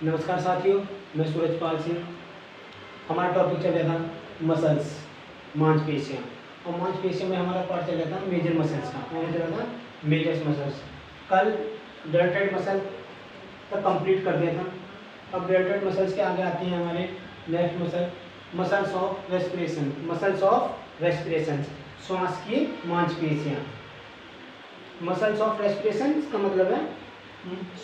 नमस्कार साथियों, मैं सूरजपाल सिंह। हमारा टॉपिक चल रहा था मसल्स, मांसपेशियाँ। और मांसपेशियों में हमारा पार्ट चल रहा था मेजर मसल्स का। कौन चल रहा था? Major muscles. कल डेल्टॉइड मसल तक कंप्लीट कर दिया था। अब डेल्टॉइड मसल्स के आगे आती हैं हमारे next muscle, muscles of respiration. Muscles of respiration, श्वास की मांसपेशियाँ। मसल्स ऑफ रेस्पिरेशन का मतलब है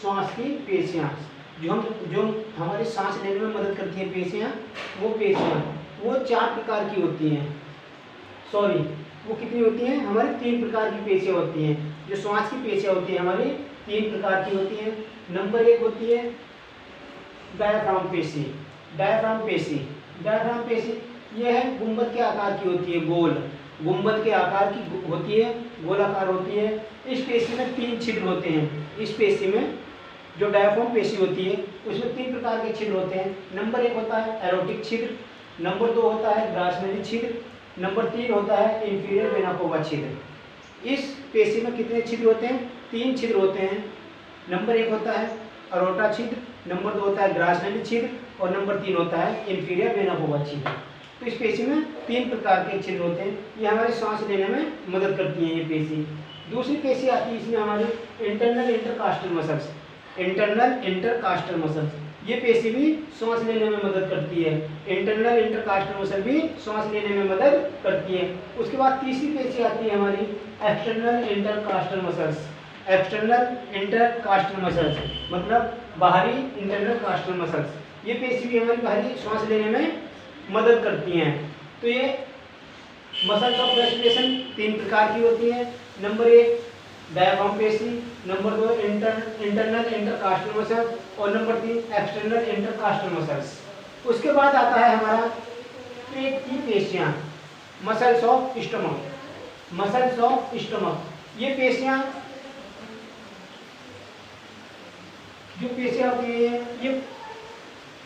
श्वास की पेशियाँ, जो हमारे सांस लेने में मदद करती हैं पेशियाँ। वो 4 प्रकार की होती हैं। वो कितनी होती हैं? हमारी 3 प्रकार की पेशियाँ होती हैं। जो श्वास की पेशियाँ होती हैं हमारी 3 प्रकार की होती हैं। नंबर 1 होती है डायफ्राम पेशी। डायफ्राम पेशी यह है गुंबद के आकार की होती है, गुंबद के आकार की होती है, गोलाकार होती है। इस पेशी में 3 छिद्र होते हैं। इस पेशी में जो डायफ्राम पेशी होती है उसमें 3 प्रकार के छिद्र होते हैं। नंबर 1 होता है एरोटिक छिद्र, नंबर 2 होता है ग्रासनरी छिद्र, नंबर 3 होता है इंफीरियर वेना कावा छिद्र। इस पेशी में कितने छिद्र होते हैं? 3 छिद्र होते हैं। नंबर 1 होता है अरोटा छिद्र, नंबर 2 होता है ग्रासनरी छिद्र और नंबर 3 होता है इंफीरियर वेना कावा छिद्र। तो इस पेशी में 3 प्रकार के छिद्र होते हैं। ये हमारे सांस लेने में मदद करती हैं ये पेशी। दूसरी पेशी आती है इसमें हमारी internal intercostal muscles. Internal intercostal muscles, ये पेशी भी सांस लेने में मदद करती है। इंटरनल इंटरकास्टल मसल भी सांस लेने में मदद करती है। उसके बाद तीसरी पेशी आती है हमारी external intercostal muscles. External intercostal muscles मतलब बाहरी इंटरनल कास्टल मसल्स। ये पेशी भी हमारी बाहरी सांस लेने में मदद करती हैं। तो ये मसल्स ऑफ रेस्पिरेशन 3 प्रकार की होती है। नंबर 1 डायफ्राम पेशी, नंबर 2 इंटरनल इंटरकास्टल मसल और नंबर 3 एक्सटर्नल इंटरकास्टल मसल्स। उसके बाद आता है हमारा पेट की पेशियाँ, muscles of stomach. Muscles of stomach, ये पेशियाँ जो पेशियाँ होती है ये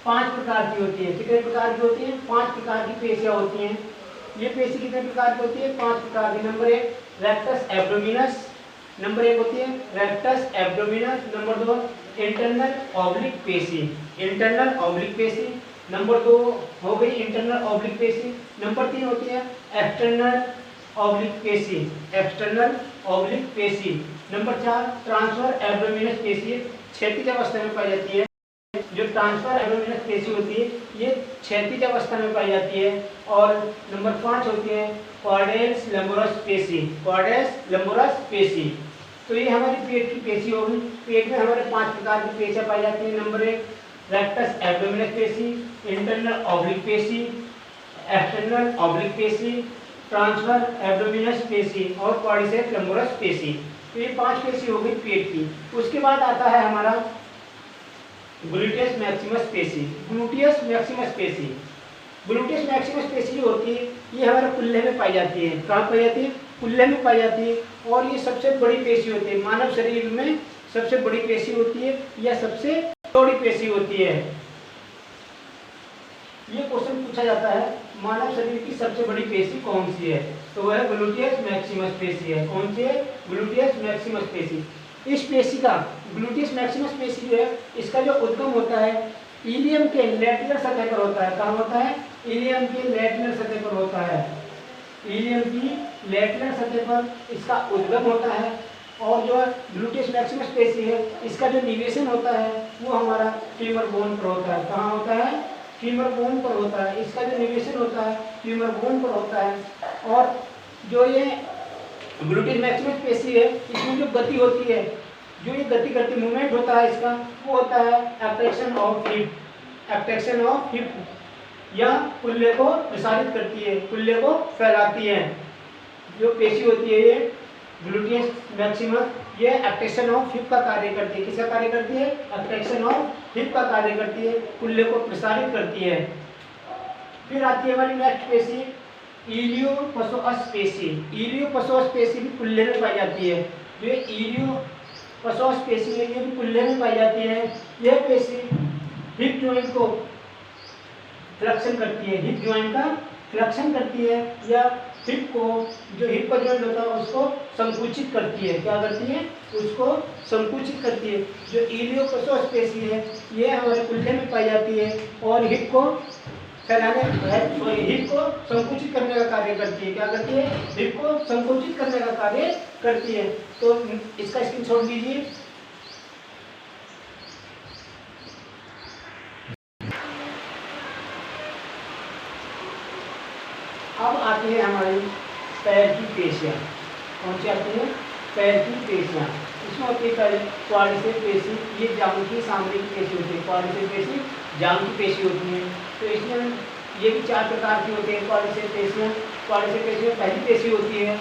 5 प्रकार की होती है। कितने प्रकार की होती है? 5 प्रकार की पेशियाँ होती हैं। ये पेशी कितने प्रकार की होती है? 5 प्रकार की। नंबर 1 रेक्टस एब्डोमिनस, नंबर 1 होती है rectus abdominis. Number 2 internal oblique पेशी, इंटरनल ऑब्लिक पेशी। नंबर 2 हो गई इंटरनल ऑब्लिक पेशी। नंबर 3 होती है एक्सटर्नल ऑब्लिक पेशी, एक्सटर्नल ऑब्लिक पेशी। नंबर 4 ट्रांसफर एब्डोमिनस पेशी, क्षैतिज अवस्था में पाई जाती है। जो ट्रांसफर एब्डोमिनस पेशी होती है ये क्षैतिज अवस्था में पाई जाती है। और नंबर 5 होती है क्वाड्रेंस लंबोरस पेशी, क्वाड्रेंस लंबोरस पेशी। तो ये हमारी पेट की पेशी होगी। पेट में हमारे 5 प्रकार की पेशियाँ पाई जाती हैं। नंबर 1 रेक्टस एब्डोमिनस पेशी, इंटरनल ऑब्लिक पेशी, एक्सटर्नल ऑब्लिक पेशी, ट्रांसफर एब्डोमिनस पेशी और क्वाड्रिसेप्स लंबोरस पेशी। तो ये 5 पेशी हो गई पेट की। उसके बाद आता है हमारा ग्लूटियस मैक्सिमस पेशी। ग्लूटियस मैक्सिमस पेशी, ग्लूटियस मैक्सिमस पेशी जो होती है ये हमारे कुल्ले में पाई जाती है। कहाँ पाई जाती है? कुल्ले में पाई जाती है। और ये सबसे बड़ी पेशी होती है। मानव शरीर में सबसे बड़ी पेशी होती है या सबसे चौड़ी पेशी होती है। ये क्वेश्चन पूछा जाता है मानव शरीर की सबसे बड़ी पेशी कौन सी है? तो वह ग्लूटियस मैक्सिमस पेशी है। कौन सी है? ग्लूटियस मैक्सिमस पेशी। इस पेशी का, ग्लूटियस मैक्सिमस पेशी जो है इसका जो उद्गम होता है इलियम के लैटिनर सतह पर होता है। कहाँ होता है? इलियम के लैटिनर सतह पर होता है। इलियम की लैटिनर सतह पर इसका उद्गम होता है। और जो ग्लूटियस मैक्सिमस पेशी है इसका जो निवेशन होता है वो हमारा फीमर बोन पर होता है। कहाँ होता है? फीमर बोन पर होता है। इसका जो निवेशन होता है फीमर बोन पर होता है। और जो ये ग्लूटियस मैक्सिमस पेशी है इसमें जो गति होती है, जो ये गति करती मूवमेंट होता है इसका, वो होता है attraction of hip. Attraction of hip या कुल्ले को प्रसारित करती है, कुल्ले को फैलाती है। जो पेशी होती है ये ग्लूटियस मैक्सिमस, ये एट्रैक्शन ऑफ हिप का कार्य करती है। किसका कार्य करती है? एट्रैक्शन ऑफ हिप का कार्य करती है, कुल्ले को प्रसारित करती है। फिर आती है हमारी नेक्स्ट पेशी इलियोपसोअस पेशी। इलियोपसोअस पेशी भी कुल्ले में पाई जाती है। जो इलियोपसोअस पेशी है ये भी कुल्ले में पाई जाती है। यह पेशी हिप जॉइंट को फ्लेक्शन करती है, हिप जॉइंट का फ्लेक्शन करती है या हिप को, जो हिप का जॉइंट होता है उसको संकुचित करती है। क्या करती है? उसको संकुचित करती है। जो इलियोकोसोस पेशी है ये हमारे कुल्ले में पाई जाती है और हिप को फैलाने, हिप को संकुचित करने का कार्य करती है। क्या करती है? हिप को संकुचित करने का कार्य करती है। तो इसका स्क्रीनशॉट लीजिए। अब आती है हमारी पैर की पेशियाँ। कौन सी आती है? पैर की पेशियाँ। इसमें होती है पहले क्वाड्रिसेप पेशी, ये जांघ की सामने की पेशी होती है। क्वाड्रिसेप पेशी जांघ की पेशी होती है। तो इसमें ये भी 4 प्रकार की होती है क्वाड्रिसेप पेशियाँ। क्वाड्रिसेप पेशी में पहली पेशी होती है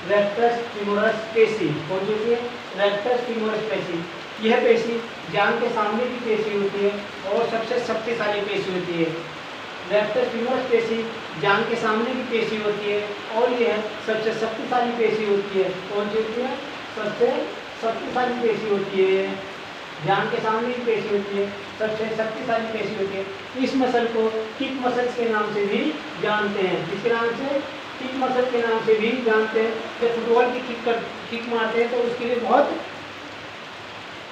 रेक्टस फीमोरस पेशी। कौन सी होती है? रेक्टस फीमोरस पेशी। यह पेशी जांघ के सामने की पेशी होती है और सबसे शक्तिशाली पेशी होती है। रेक्टस फीमोरस पेशी जांघ के सामने की पेशी होती है और यह सबसे शक्तिशाली पेशी होती है। कौन सी होती है? सबसे शक्तिशाली पेशी होती है। जांघ के सामने की पेशी होती है, सबसे शक्तिशाली पेशी होती है। इस मसल को किक मसल्स के नाम से भी जानते हैं। किसके नाम से? किक मसल के नाम से भी जानते हैं। जब फुटबॉल की किक मारते हैं तो उसके लिए बहुत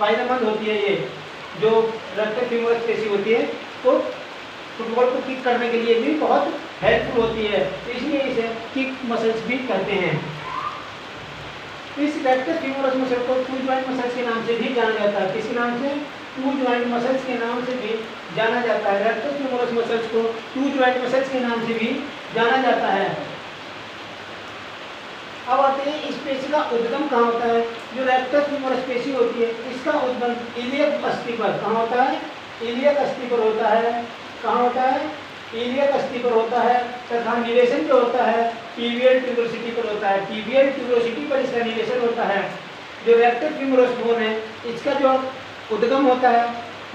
फायदेमंद होती है ये जो रेक्टस फीमोरस पेशी होती है। तो फुटबॉल को किक करने के लिए भी बहुत हेल्पफुल होती है, इसलिए इसे किक मसल्स भी कहते हैं। इस रेक्टस फीमोरस मसल को टू जॉइंट मसल्स के नाम से भी जाना जाता है। किसके नाम से? टू जॉइंट मसल्स के नाम से भी जाना जाता है। रेक्टस फीमोरस मसल्स को टू जॉइंट मसल्स के नाम से भी जाना जाता है। अब आते हैं इस पेशी का उद्गम कहाँ होता है? जो रेक्टस फीमोरस पेशी होती है इसका उद्गम इलियक अस्थि पर कहाँ होता है? इलियक अस्थि पर होता है। कहाँ होता है? इलियक अस्थि पर होता है तथा निवेशन जो होता है टीबियल ट्यूबरोसिटी पर होता है। टीबियल ट्यूबरोसिटी पर इसका निवेशन होता है। जो रेक्टस फीमोरस बोन है इसका जो उद्गम होता है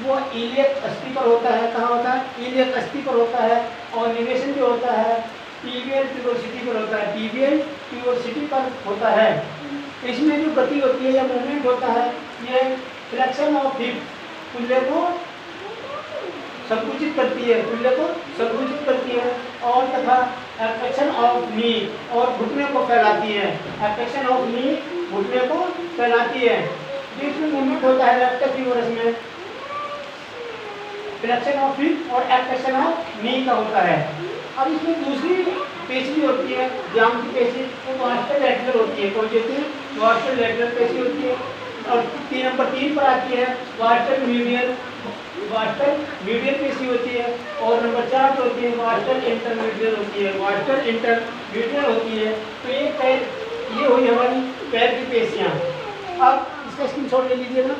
वो इलियक अस्थि पर होता है। कहाँ होता है? इलियक अस्थि पर होता है और निवेशन जो होता है टीबियल ट्यूबरोसिटी पर होता है। टीबियल ट्यूबरोसिटी पर होता है। इसमें जो गति होती है या मूवमेंट होता है ये फ्लेक्शन ऑफ हिप, कुल्ले को संकुचित करती है, कुल्ले को संकुचित करती है और तथा एडक्शन ऑफ नी और घुटने को फैलाती है। एडक्शन ऑफ नी घुटने को फैलाती है। जिसमें मूवमेंट होता है रेक्टस फीमोरस में फ्लेक्शन ऑफ हिप और एडक्शन ऑफ नी का होता है। अब इसमें दूसरी पेशी होती है जांघ की पेशी, वो वास्टर लैटरल होती है। कौन सी होती है? वास्टर लैटरल पेशी होती है। और नंबर 3 पर आती है वास्टर मीडियल। वास्टर मीडियल पेशी होती है और नंबर 4 पर होती है वास्टर इंटरमीडियल होती है। वास्टर इंटरमीडियल होती है। तो ये हुई हमारी पैर की पेशियाँ। अब इसका स्क्रीनशॉट ले लीजिएगा।